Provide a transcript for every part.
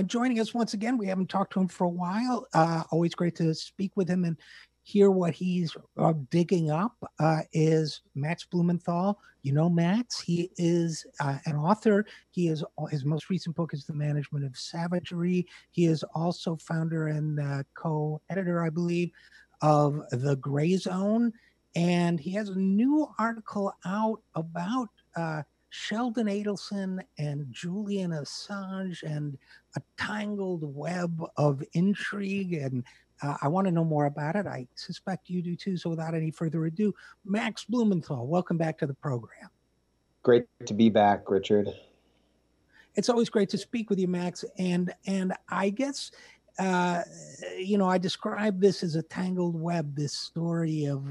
Joining us once again, we haven't talked to him for a while. Always great to speak with him and hear what he's digging up. Is Max Blumenthal? You know Max. He is an author. His most recent book is The Management of Savagery. He is also founder and co-editor, I believe, of The Gray Zone, and he has a new article out about Sheldon Adelson and Julian Assange and a tangled web of intrigue. And I want to know more about it. I suspect you do too. So without any further ado, Max Blumenthal, welcome back to the program. Great to be back, Richard. It's always great to speak with you, Max. And I guess, I describe this as a tangled web, this story of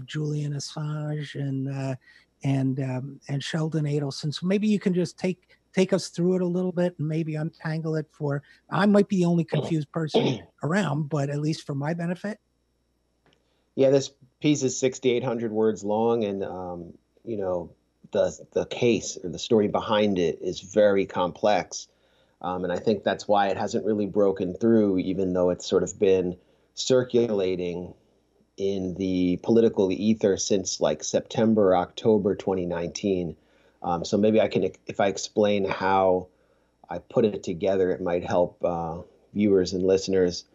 Julian Assange and Sheldon Adelson. So maybe you can just take us through it a little bit and maybe untangle it for, I might be the only confused person around, but at least for my benefit. Yeah, this piece is 6,800 words long, and the case or the story behind it is very complex. And I think that's why it hasn't really broken through, even though it's sort of been circulating in the political ether since like September, October 2019. So maybe I can, if I explain how I put it together, it might help viewers and listeners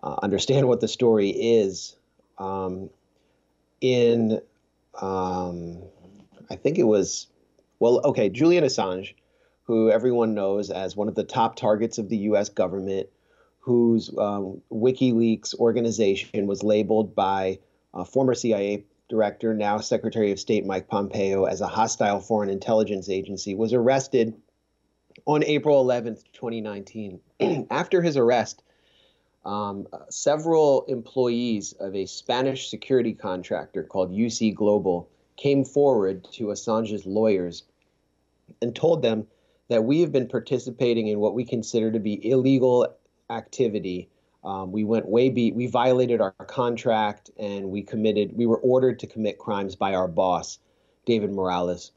understand what the story is. I think it was, Julian Assange, who everyone knows as one of the top targets of the U.S. government, whose WikiLeaks organization was labeled by former CIA director, now Secretary of State Mike Pompeo, as a hostile foreign intelligence agency, was arrested on April 11th, 2019. After his arrest, several employees of a Spanish security contractor called UC Global came forward to Assange's lawyers and told them that we have been participating in what we consider to be illegal activity. We violated our contract, and we were ordered to commit crimes by our boss, David Morales,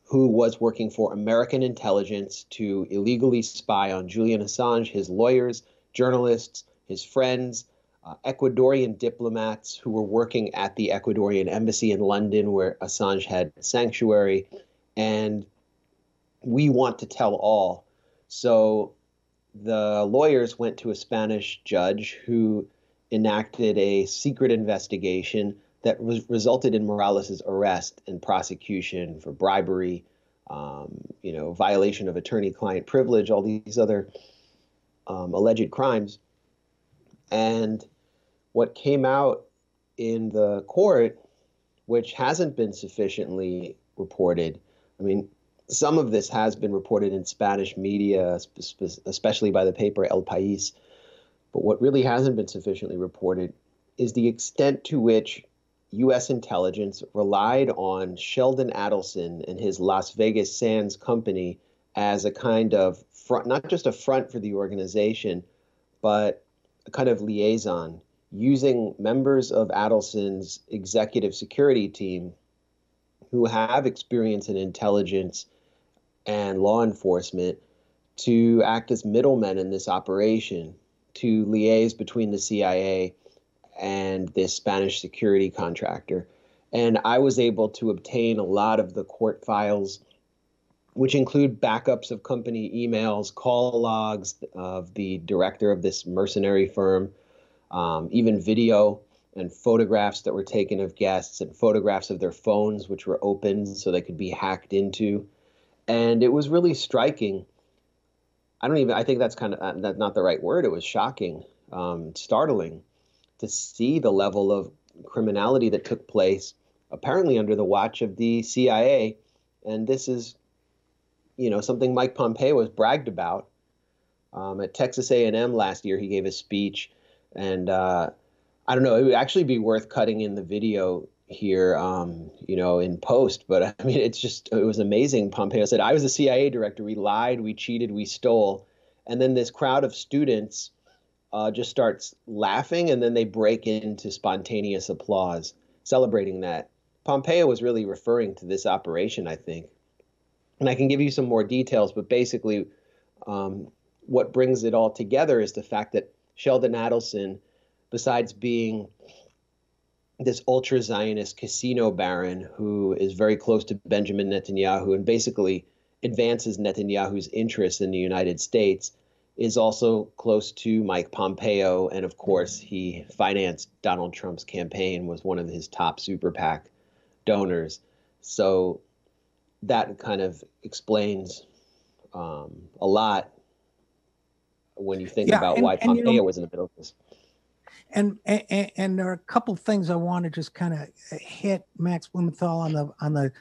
who was working for American intelligence to illegally spy on Julian Assange, his lawyers, journalists, his friends, Ecuadorian diplomats who were working at the Ecuadorian embassy in London, where Assange had sanctuary. And we want to tell all. So the lawyers went to a Spanish judge who enacted a secret investigation that resulted in Morales' arrest and prosecution for bribery, violation of attorney-client privilege, all these other alleged crimes. And what came out in the court, which hasn't been sufficiently reported, some of this has been reported in Spanish media, especially by the paper El País. But what really hasn't been sufficiently reported is the extent to which U.S. intelligence relied on Sheldon Adelson and his Las Vegas Sands company as a kind of front, not just a front for the organization, but a kind of liaison, using members of Adelson's executive security team who have experience in intelligence and law enforcement to act as middlemen in this operation, to liaise between the CIA and this Spanish security contractor. And I was able to obtain a lot of the court files, which include backups of company emails, call logs of the director of this mercenary firm, even video and photographs that were taken of guests and photographs of their phones, which were opened so they could be hacked into. And it was really striking. I think that's that's not the right word. It was shocking, startling to see the level of criminality that took place, apparently under the watch of the CIA. And this is, something Mike Pompeo has bragged about. At Texas A&M last year, he gave a speech, and I don't know, it would actually be worth cutting in the video here, in post. But it was amazing. Pompeo said, "I was a CIA director. We lied, we cheated, we stole." And then this crowd of students just starts laughing, and then they break into spontaneous applause, celebrating that. Pompeo was really referring to this operation, I think. And I can give you some more details, but basically, what brings it all together is the fact that Sheldon Adelson, besides being this ultra Zionist casino baron who is very close to Benjamin Netanyahu and basically advances Netanyahu's interests in the United States, is also close to Mike Pompeo. And of course, he financed Donald Trump's campaign, was one of his top super PAC donors. So that kind of explains a lot when you think about why Pompeo was in the middle of this. And there are a couple of things I want to just kind of hit Max Blumenthal on the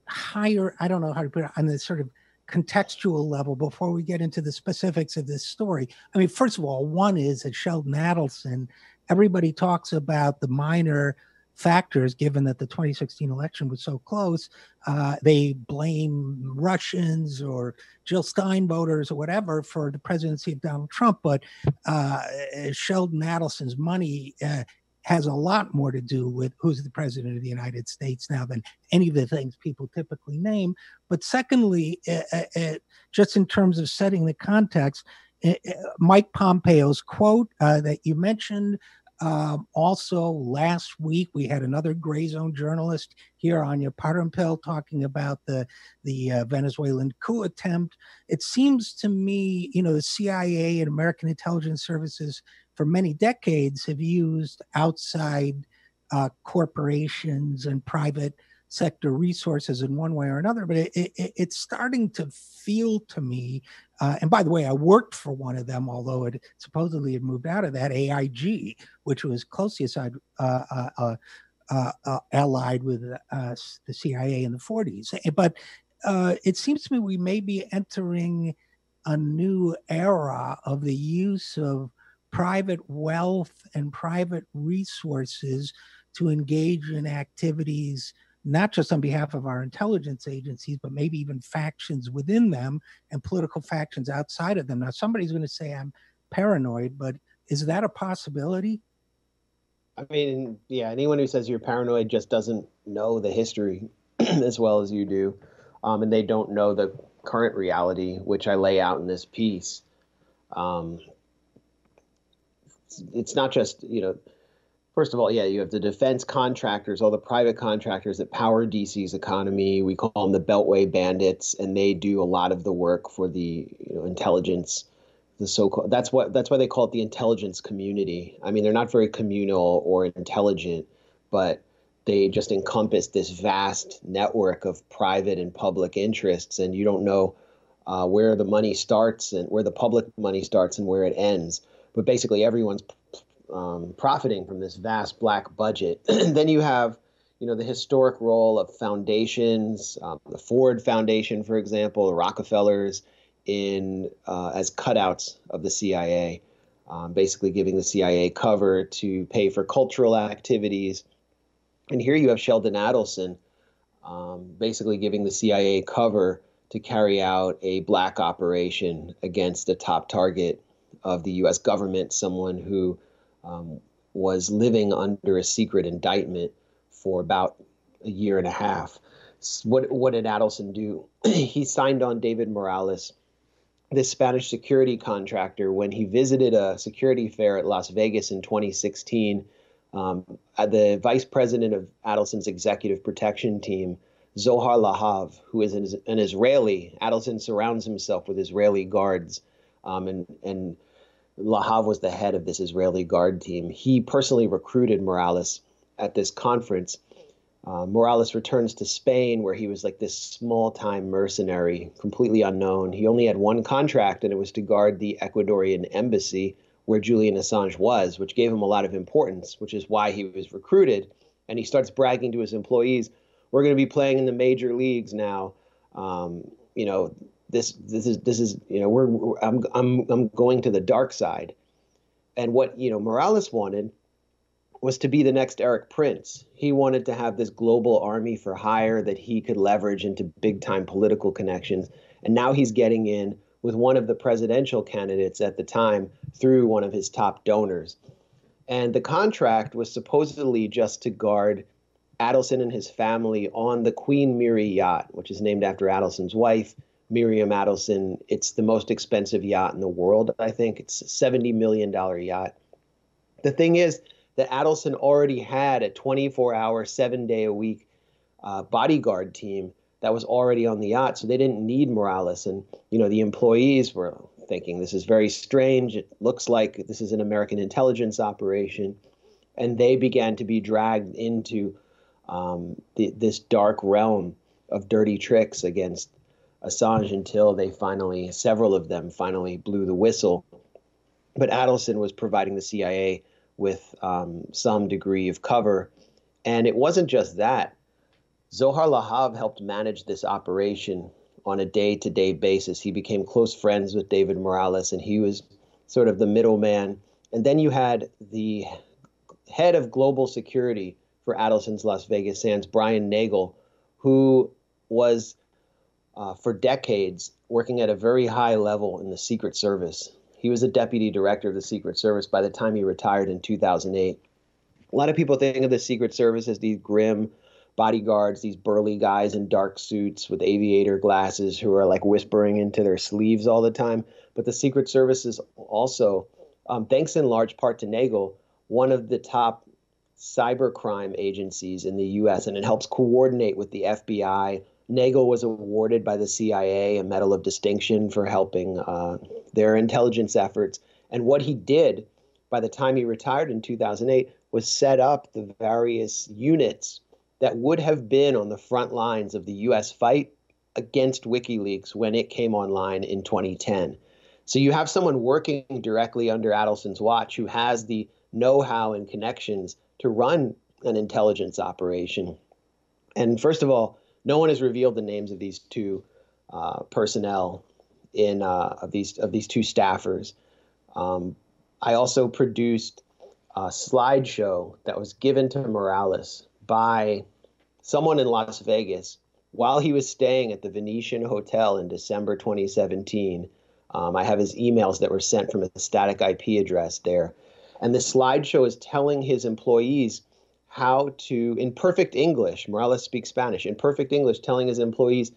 higher, I don't know how to put it, on the sort of contextual level before we get into the specifics of this story. I mean, first of all, one is that Sheldon Adelson, everybody talks about the minor factors, given that the 2016 election was so close. They blame Russians or Jill Stein voters or whatever for the presidency of Donald Trump. But Sheldon Adelson's money has a lot more to do with who's the president of the United States now than any of the things people typically name. But secondly, just in terms of setting the context, Mike Pompeo's quote that you mentioned, also last week, we had another gray zone journalist here, Anya Parampil, talking about the Venezuelan coup attempt. It seems to me, the CIA and American intelligence services for many decades have used outside corporations and private sector resources in one way or another, but it's starting to feel to me, and by the way, I worked for one of them, although it supposedly had moved out of that, AIG, which was closely allied with the CIA in the 40s. But it seems to me we may be entering a new era of the use of private wealth and private resources to engage in activities, not just on behalf of our intelligence agencies, but maybe even factions within them and political factions outside of them. Now, somebody's going to say I'm paranoid, but is that a possibility? I mean, yeah, anyone who says you're paranoid just doesn't know the history as well as you do. And they don't know the current reality, which I lay out in this piece. It's not just, first of all, yeah, you have the defense contractors, all the private contractors that power DC's economy. We call them the Beltway bandits, and they do a lot of the work for the intelligence, the so-called. That's why they call it the intelligence community. I mean, they're not very communal or intelligent, but they just encompass this vast network of private and public interests, and you don't know where the money starts and where the public money starts and where it ends. But basically, everyone's profiting from this vast black budget. Then you have, the historic role of foundations, the Ford Foundation, for example, the Rockefellers, as cutouts of the CIA, basically giving the CIA cover to pay for cultural activities. And here you have Sheldon Adelson, basically giving the CIA cover to carry out a black operation against a top target of the U.S. government, someone who was living under a secret indictment for about a year and a half. What did Adelson do? He signed on David Morales, this Spanish security contractor, when he visited a security fair at Las Vegas in 2016. The vice president of Adelson's executive protection team, Zohar Lahav, who is an Israeli. Adelson surrounds himself with Israeli guards, and Lahav was the head of this Israeli guard team. He personally recruited Morales at this conference. Morales returns to Spain, where he was like this small-time mercenary, completely unknown. He only had one contract, and it was to guard the Ecuadorian embassy where Julian Assange was, which gave him a lot of importance, which is why he was recruited. And he starts bragging to his employees, "We're going to be playing in the major leagues now. This is I'm going to the dark side." And what Morales wanted was to be the next Eric Prince. He wanted to have this global army for hire that he could leverage into big time political connections. And now he's getting in with one of the presidential candidates at the time through one of his top donors. And the contract was supposedly just to guard Adelson and his family on the Queen Mary yacht, which is named after Adelson's wife, Miriam Adelson. It's the most expensive yacht in the world, I think. It's a $70 million yacht. The thing is that Adelson already had a 24-hour, 7-day-a-week bodyguard team that was already on the yacht, so they didn't need Morales. And, the employees were thinking, this is very strange. It looks like this is an American intelligence operation. And they began to be dragged into this dark realm of dirty tricks against Assange until several of them finally blew the whistle. But Adelson was providing the CIA with some degree of cover. And it wasn't just that. Zohar Lahav helped manage this operation on a day-to-day basis. He became close friends with David Morales, and he was sort of the middleman. And then you had the head of global security for Adelson's Las Vegas Sands, Brian Nagel, who was for decades working at a very high level in the Secret Service. He was a deputy director of the Secret Service by the time he retired in 2008. A lot of people think of the Secret Service as these grim bodyguards, these burly guys in dark suits with aviator glasses who are like whispering into their sleeves all the time. But the Secret Service is also, thanks in large part to Nagel, one of the top cybercrime agencies in the U.S., and it helps coordinate with the FBI. Nagel was awarded by the CIA a Medal of Distinction for helping their intelligence efforts. And what he did by the time he retired in 2008 was set up the various units that would have been on the front lines of the U.S. fight against WikiLeaks when it came online in 2010. So you have someone working directly under Adelson's watch who has the know-how and connections to run an intelligence operation. And first of all, no one has revealed the names of these two personnel of these two staffers. I also produced a slideshow that was given to Morales by someone in Las Vegas while he was staying at the Venetian Hotel in December 2017. I have his emails that were sent from a static IP address there. And the slideshow is telling his employees how to, in perfect English, Morales speaks Spanish, in perfect English, telling his employees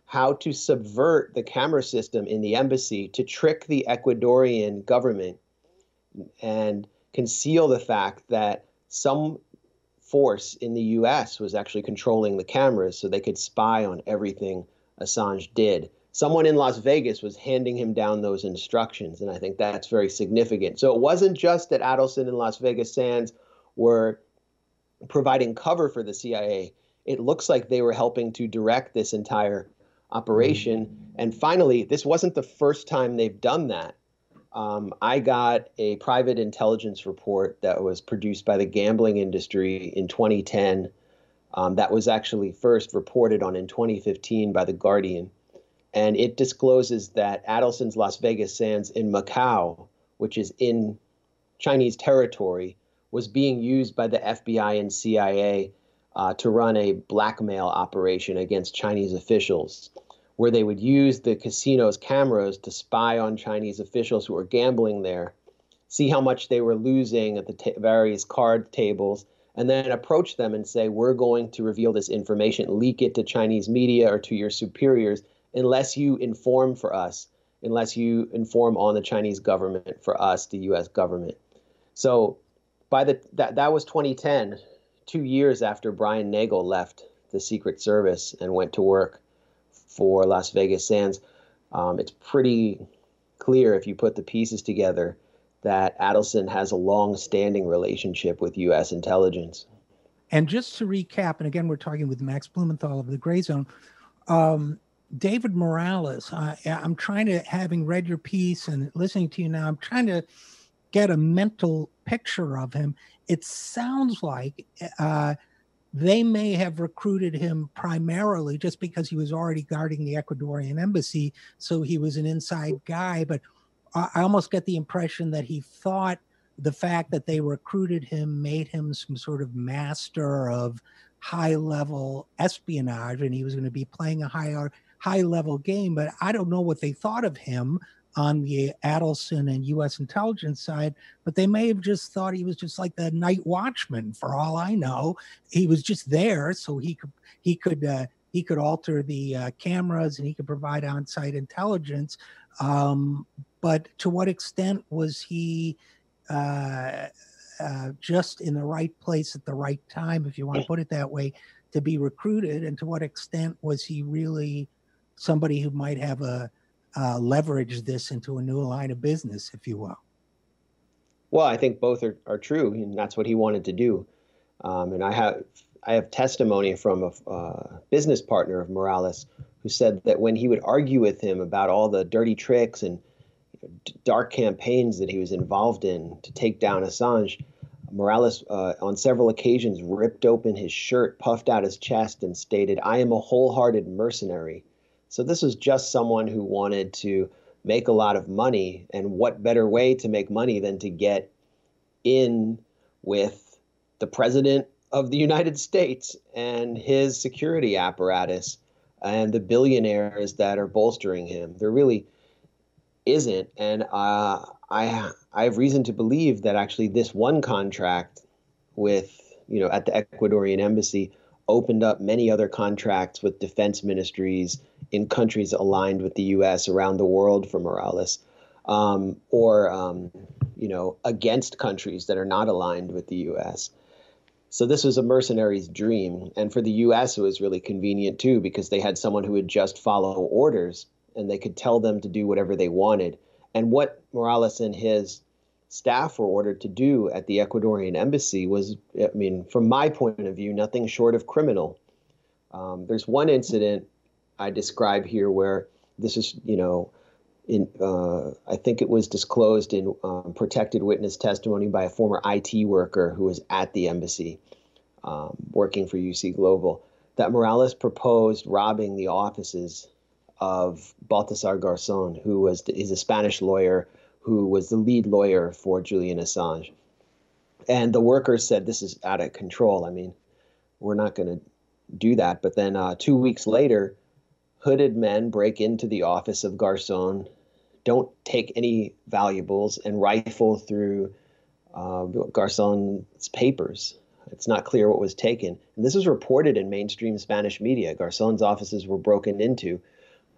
how to subvert the camera system in the embassy to trick the Ecuadorian government and conceal the fact that some force in the U.S. was actually controlling the cameras so they could spy on everything Assange did. Someone in Las Vegas was handing him down those instructions, and I think that's very significant. So it wasn't just that Adelson and Las Vegas Sands were providing cover for the CIA. It looks like they were helping to direct this entire operation. And finally, this wasn't the first time they've done that. I got a private intelligence report that was produced by the gambling industry in 2010. That was actually first reported on in 2015 by The Guardian. And it discloses that Adelson's Las Vegas Sands in Macau, which is in Chinese territory, was being used by the FBI and CIA to run a blackmail operation against Chinese officials, where they would use the casino's cameras to spy on Chinese officials who were gambling there, see how much they were losing at the various card tables, and then approach them and say, we're going to reveal this information, leak it to Chinese media or to your superiors, unless you inform for us, unless you inform on the Chinese government for us, the U.S. government. So that was 2010, 2 years after Brian Nagel left the Secret Service and went to work for Las Vegas Sands. It's pretty clear if you put the pieces together that Adelson has a long-standing relationship with U.S. intelligence. And just to recap, and again, we're talking with Max Blumenthal of the Gray Zone, David Morales, I'm trying to, having read your piece and listening to you now, I'm trying to get a mental picture of him. It sounds like they may have recruited him primarily just because he was already guarding the Ecuadorian embassy, so he was an inside guy. But I almost get the impression that he thought the fact that they recruited him made him some sort of master of high-level espionage, and he was going to be playing a higher high level game, but I don't know what they thought of him on the Adelson and U.S. intelligence side, but they may have just thought he was just like the night watchman. For all I know, he was just there so he could alter the cameras and he could provide on-site intelligence. But to what extent was he just in the right place at the right time, if you want to put it that way, to be recruited? And to what extent was he really somebody who might have leverage this into a new line of business, if you will? Well, I think both are true, and that's what he wanted to do. And I have testimony from a business partner of Morales who said that when he would argue with him about all the dirty tricks and dark campaigns that he was involved in to take down Assange, Morales on several occasions ripped open his shirt, puffed out his chest, and stated, "I am a wholehearted mercenary." So this was just someone who wanted to make a lot of money. And what better way to make money than to get in with the president of the United States and his security apparatus and the billionaires that are bolstering him? There really isn't. And I have reason to believe that actually this one contract with, at the Ecuadorian embassy opened up many other contracts with defense ministries in countries aligned with the U.S. around the world for Morales, or against countries that are not aligned with the U.S. So this was a mercenary's dream. And for the U.S., it was really convenient, too, because they had someone who would just follow orders and they could tell them to do whatever they wanted. And what Morales and his staff were ordered to do at the Ecuadorian embassy was, from my point of view, nothing short of criminal. There's one incident I describe here where this is, I think it was disclosed in protected witness testimony by a former IT worker who was at the embassy working for UC Global, that Morales proposed robbing the offices of Baltasar Garzón, who is a Spanish lawyer who was the lead lawyer for Julian Assange. And the workers said, "This is out of control. We're not going to do that." But then 2 weeks later, hooded men break into the office of Garzón, don't take any valuables, and rifle through Garzón's papers. It's not clear what was taken. And this was reported in mainstream Spanish media. Garzón's offices were broken into,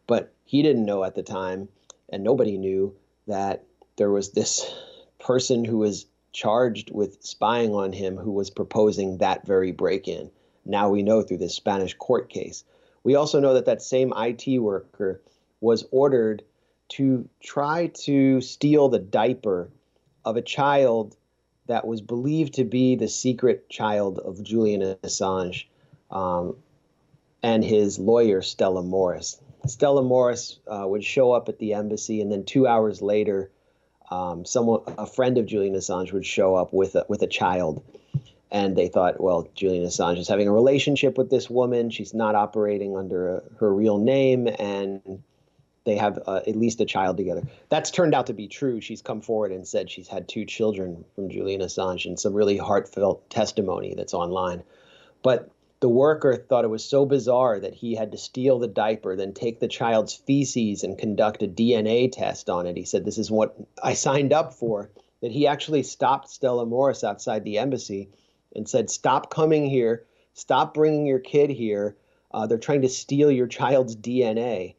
but he didn't know at the time, and nobody knew, that there was this person who was charged with spying on him who was proposing that very break-in. Now we know through this Spanish court case. We also know that that same IT worker was ordered to try to steal the diaper of a child that was believed to be the secret child of Julian Assange and his lawyer, Stella Morris. Stella Morris would show up at the embassy, and then 2 hours later, a friend of Julian Assange would show up with a child. And they thought, well, Julian Assange is having a relationship with this woman. She's not operating under her real name, and they have at least a child together. That's turned out to be true. She's come forward and said she's had 2 children from Julian Assange, and some really heartfelt testimony that's online. But the worker thought it was so bizarre that he had to steal the diaper, then take the child's feces and conduct a DNA test on it. He said, "This is what I signed up for," that he actually stopped Stella Morris outside the embassy and said, "Stop coming here. Stop bringing your kid here. They're trying to steal your child's DNA."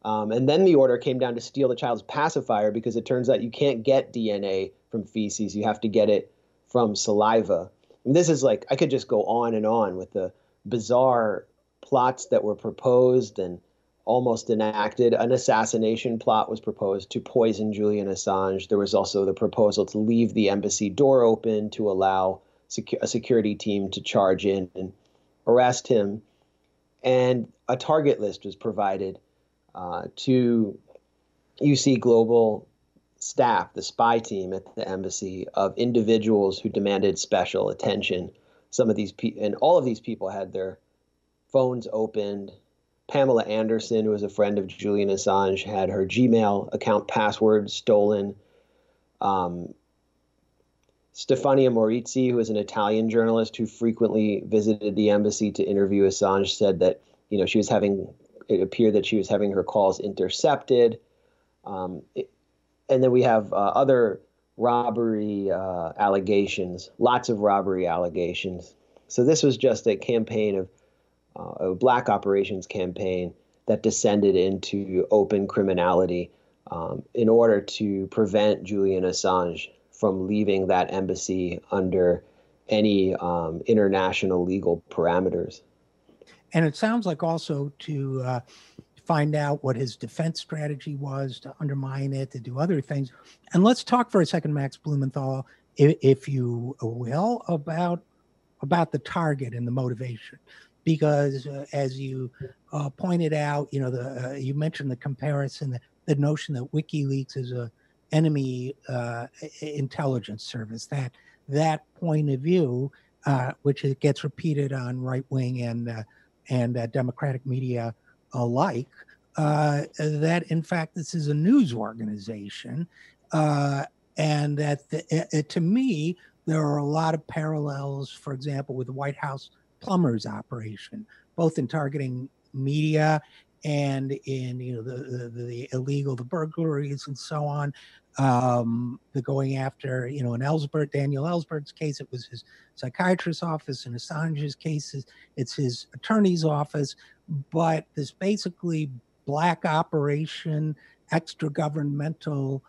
And then the order came down to steal the child's pacifier, because it turns out you can't get DNA from feces. You have to get it from saliva. And this is like, I could just go on and on with the bizarre plots that were proposed and almost enacted. An assassination plot was proposed to poison Julian Assange. There was also the proposal to leave the embassy door open to allow a security team to charge in and arrest him. And a target list was provided to UC Global staff, the spy team at the embassy, of individuals who demanded special attention. Some of these people, and all of these people, had their phones opened. Pamela Anderson, who was a friend of Julian Assange, had her Gmail account password stolen. Stefania Morizzi, who is an Italian journalist who frequently visited the embassy to interview Assange, said that she was having it appeared that she was having her calls intercepted. And then we have other robbery allegations, lots of robbery allegations. So this was just a campaign of a black operations campaign that descended into open criminality in order to prevent Julian Assange from leaving that embassy under any international legal parameters. And it sounds like also to find out what his defense strategy was, to undermine it, to do other things. And let's talk for a second, Max Blumenthal, if you will, about the target and the motivation. Because as you pointed out, you mentioned the comparison, the notion that WikiLeaks is a enemy intelligence service. That point of view, which gets repeated on right wing and democratic media alike, that in fact this is a news organization, and that to me there are a lot of parallels, for example, with the White House plumbers operation, both in targeting media and in the illegal, the burglaries and so on. The going after, in Daniel Ellsberg's case, it was his psychiatrist's office. In Assange's cases, it's his attorney's office. But this basically black operation, extra governmental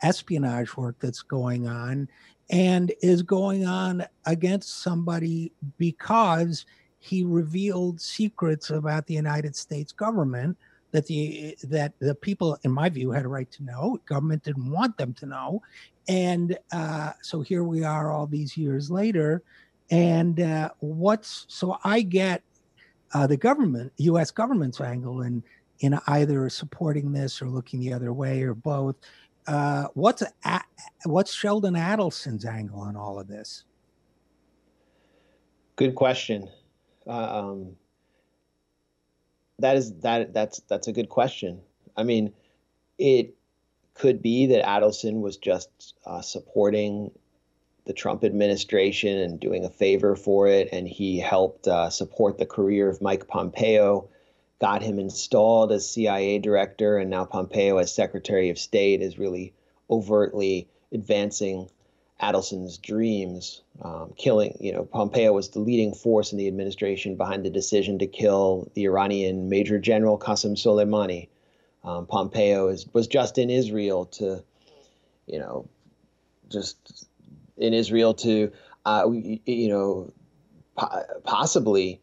espionage work that's going on, and is going on against somebody because he revealed secrets about the United States government that the people, in my view, had a right to know. Government didn't want them to know. And so here we are all these years later. And so I get the government, U.S. government's angle in either supporting this or looking the other way or both. What's Sheldon Adelson's angle on all of this? Good question. That's a good question. I mean, it could be that Adelson was just supporting the Trump administration and doing a favor for it, and he helped support the career of Mike Pompeo, got him installed as CIA director, and now Pompeo as Secretary of State is really overtly advancing Adelson's dreams, killing, Pompeo was the leading force in the administration behind the decision to kill the Iranian Major General Qasem Soleimani. Pompeo was just in Israel to, possibly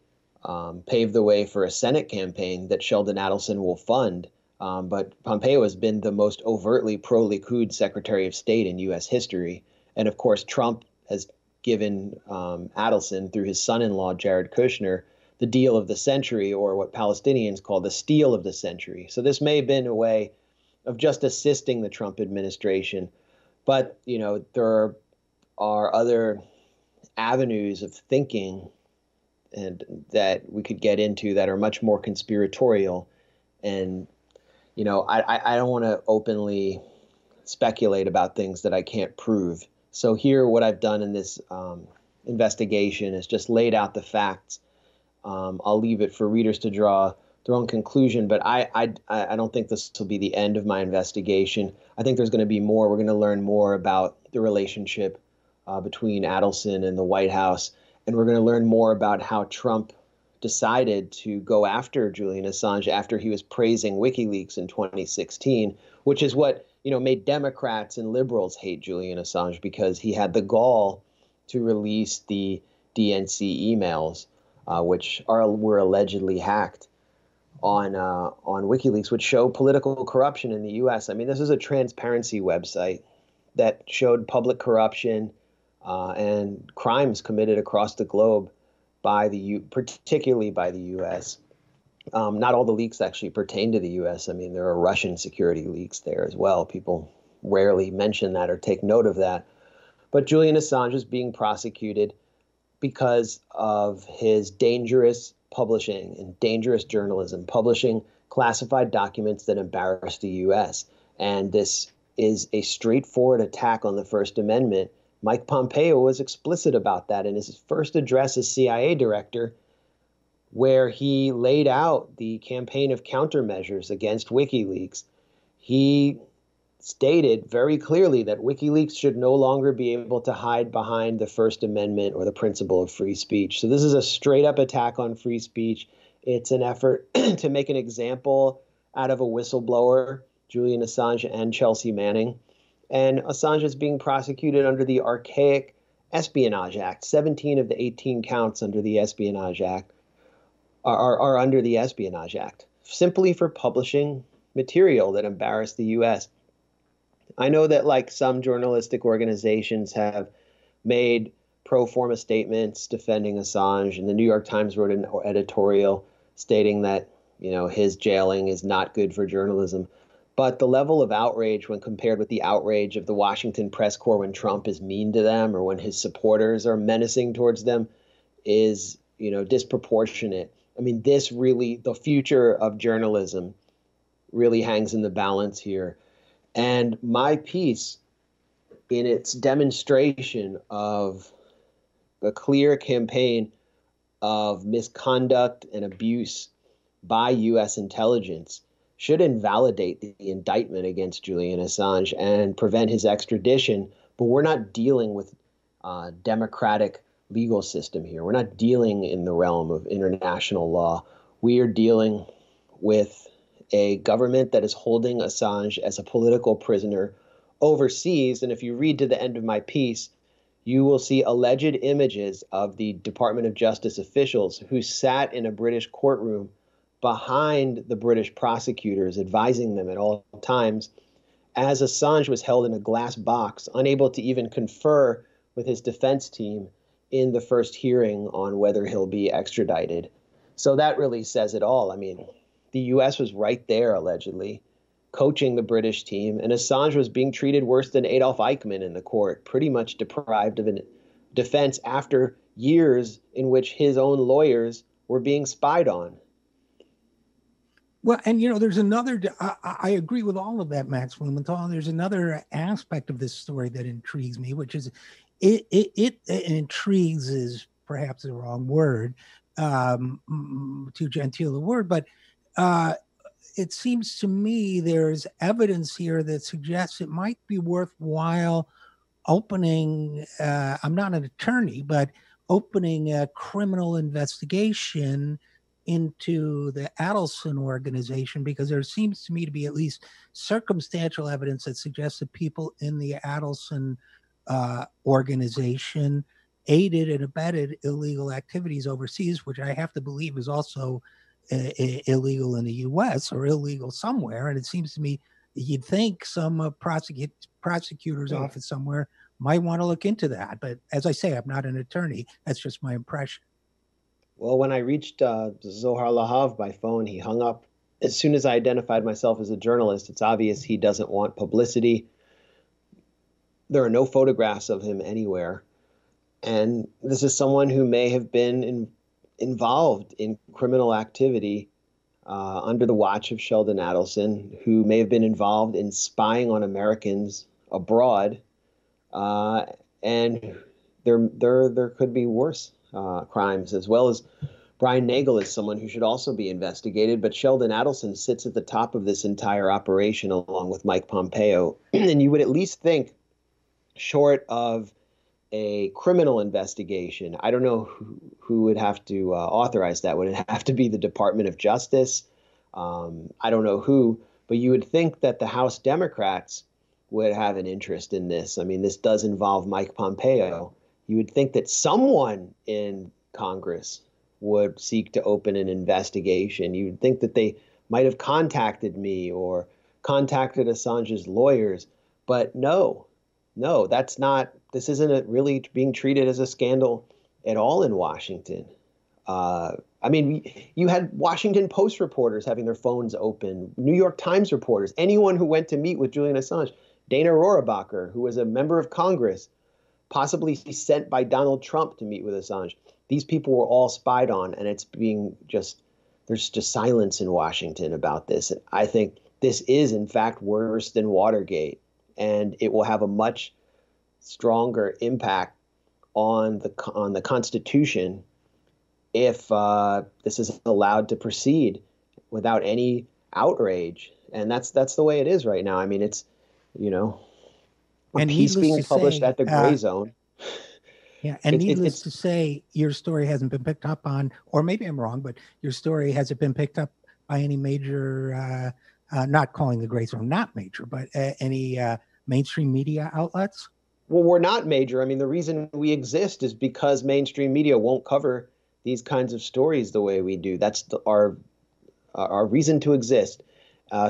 pave the way for a Senate campaign that Sheldon Adelson will fund. But Pompeo has been the most overtly pro-Likud Secretary of State in U.S. history. And of course, Trump has given Adelson, through his son-in-law, Jared Kushner, the deal of the century, or what Palestinians call the steal of the century. So this may have been a way of just assisting the Trump administration. But, there are other avenues of thinking and that we could get into that are much more conspiratorial. And, I don't want to openly speculate about things that I can't prove. So here, what I've done in this investigation is just laid out the facts. I'll leave it for readers to draw their own conclusion, but I don't think this will be the end of my investigation. I think there's going to be more. We're going to learn more about the relationship between Adelson and the White House, and we're going to learn more about how Trump decided to go after Julian Assange after he was praising WikiLeaks in 2016, which is what made Democrats and liberals hate Julian Assange, because he had the gall to release the DNC emails, which were allegedly hacked on WikiLeaks, which show political corruption in the U.S. I mean, this is a transparency website that showed public corruption and crimes committed across the globe particularly by the U.S. Not all the leaks actually pertain to the U.S. I mean, there are Russian security leaks there as well. People rarely mention that or take note of that. But Julian Assange is being prosecuted because of his dangerous publishing and dangerous journalism, publishing classified documents that embarrass the U.S. And this is a straightforward attack on the First Amendment. Mike Pompeo was explicit about that in his first address as CIA director, where he laid out the campaign of countermeasures against WikiLeaks. He stated very clearly that WikiLeaks should no longer be able to hide behind the First Amendment or the principle of free speech. So this is a straight up attack on free speech. It's an effort to make an example out of a whistleblower, Julian Assange and Chelsea Manning. And Assange is being prosecuted under the archaic Espionage Act. 17 of the 18 counts under the Espionage Act are under the Espionage Act, simply for publishing material that embarrassed the U.S. I know that, like, some journalistic organizations have made pro forma statements defending Assange, and the New York Times wrote an editorial stating that, his jailing is not good for journalism. But the level of outrage, when compared with the outrage of the Washington press corps when Trump is mean to them or when his supporters are menacing towards them, is, disproportionate. I mean, the future of journalism really hangs in the balance here. And my piece, in its demonstration of a clear campaign of misconduct and abuse by U.S. intelligence, should invalidate the indictment against Julian Assange and prevent his extradition. But we're not dealing with democratic legal system here. We're not dealing in the realm of international law. We are dealing with a government that is holding Assange as a political prisoner overseas. And if you read to the end of my piece, you will see alleged images of the Department of Justice officials who sat in a British courtroom behind the British prosecutors, advising them at all times, as Assange was held in a glass box, unable to even confer with his defense team in the first hearing on whether he'll be extradited. So that really says it all. I mean, the U.S. was right there, allegedly, coaching the British team, and Assange was being treated worse than Adolf Eichmann in the court, pretty much deprived of a defense after years in which his own lawyers were being spied on. Well, and there's another, I agree with all of that, Max Blumenthal. There's another aspect of this story that intrigues me, which is it intrigues is perhaps the wrong word, too genteel a word, but it seems to me there's evidence here that suggests it might be worthwhile opening, I'm not an attorney, but opening a criminal investigation into the Adelson organization, because there seems to me to be at least circumstantial evidence that suggests that people in the Adelson organization aided and abetted illegal activities overseas, which I have to believe is also illegal in the U.S. or illegal somewhere. And it seems to me you'd think some prosecutor's office somewhere might want to look into that. But as I say, I'm not an attorney. That's just my impression. Well, when I reached Zohar Lahav by phone, he hung up. As soon as I identified myself as a journalist, it's obvious he doesn't want publicity. There are no photographs of him anywhere. And this is someone who may have been involved in criminal activity under the watch of Sheldon Adelson, who may have been involved in spying on Americans abroad. And there could be worse crimes, as well as Brian Nagel is someone who should also be investigated. But Sheldon Adelson sits at the top of this entire operation along with Mike Pompeo. And you would at least think, short of a criminal investigation, I don't know who would have to authorize that. Would it have to be the Department of Justice? I don't know who, but you would think that the House Democrats would have an interest in this. I mean, this does involve Mike Pompeo. You would think that someone in Congress would seek to open an investigation. You would think that they might have contacted me or contacted Assange's lawyers. But no, this isn't really being treated as a scandal at all in Washington. I mean, you had Washington Post reporters having their phones open, New York Times reporters, anyone who went to meet with Julian Assange, Dana Rohrabacher, who was a member of Congress, possibly sent by Donald Trump to meet with Assange. These people were all spied on, and there's just silence in Washington about this. And I think this is, in fact, worse than Watergate, and it will have a much stronger impact on the Constitution if this is allowed to proceed without any outrage. And that's the way it is right now. I mean, it's, you know, a And piece needless being to published say, at the gray zone. yeah, and needless It's to say, your story hasn't been picked up on, or maybe I'm wrong, but your story hasn't been picked up by any major, not calling the gray zone not major, but any mainstream media outlets. well, we're not major. I mean, the reason we exist is because mainstream media won't cover these kinds of stories the way we do. That's our reason to exist.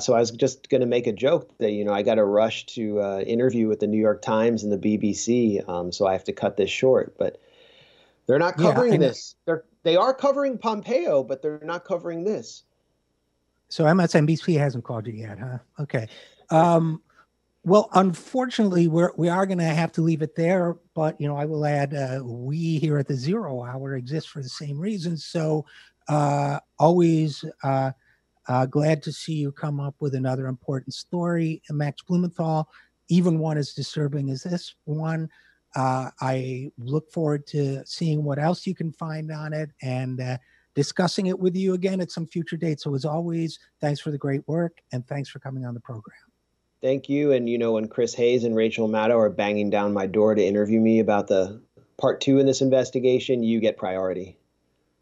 So I was just going to make a joke that, you know, I got to rush to interview with the New York Times and the BBC, so I have to cut this short. But they're not Yeah, I covering know. this. They are covering Pompeo, but they're not covering this. So MSNBC hasn't called you yet, huh? Okay. Um, well, unfortunately, we are going to have to leave it there. But I will add, we here at the Zero Hour exist for the same reasons. So always glad to see you come up with another important story, Max Blumenthal, even one as disturbing as this one. I look forward to seeing what else you can find on it and discussing it with you again at some future date. So, as always, thanks for the great work and thanks for coming on the program. Thank you. And, you know, when Chris Hayes and Rachel Maddow are banging down my door to interview me about the part two in this investigation, you get priority.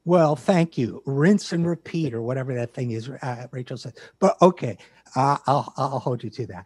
Well, thank you. Rinse and repeat, or whatever that thing is, Rachel said. But okay, I'll hold you to that.